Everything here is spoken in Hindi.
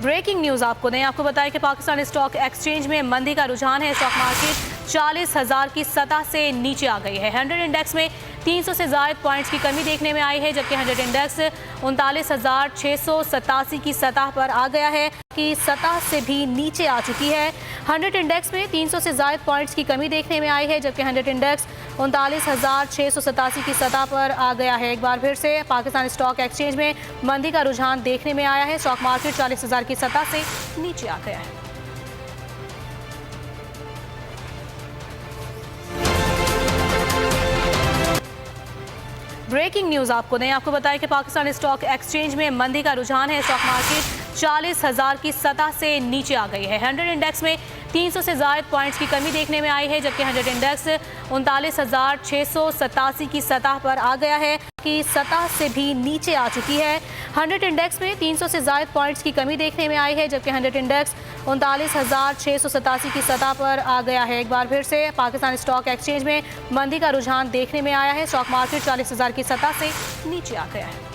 ब्रेकिंग न्यूज आपको दें, आपको बताएं कि पाकिस्तान स्टॉक एक्सचेंज में मंदी का रुझान है। स्टॉक मार्केट 40,000 की सतह से नीचे आ गई है। 100 इंडेक्स में 300 से ज़ायद पॉइंट्स की कमी देखने में आई है, जबकि 100 इंडेक्स 39,687 की सतह पर आ गया है कि सतह से भी नीचे आ चुकी है। 100 इंडेक्स में 300 से ज़ायद पॉइंट्स की कमी देखने में आई है, जबकि 100 इंडेक्स 39,687 की सतह पर आ गया है। एक बार फिर से पाकिस्तान स्टॉक एक्सचेंज में मंदी का रुझान देखने में आया है। स्टॉक मार्केट 40,000 की सतह से नीचे आ गया है। ब्रेकिंग न्यूज आपको दें, आपको बताएं कि पाकिस्तान स्टॉक एक्सचेंज में मंदी का रुझान है। स्टॉक मार्केट 40,000 की सतह से नीचे आ गई है। 100 इंडेक्स में 300 से ज़ायद पॉइंट्स की कमी देखने में आई है, जबकि 100 इंडेक्स 39,687 की सतह पर आ गया है कि सतह से भी नीचे आ चुकी है। 100 इंडेक्स में 300 से ज़ायद पॉइंट्स की कमी देखने में आई है, जबकि 100 इंडेक्स 39,687 की सतह पर आ गया है। एक बार फिर से पाकिस्तान स्टॉक एक्सचेंज में मंदी का रुझान देखने में आया है। स्टॉक मार्केट 40,000 की सतह से नीचे आ गया है।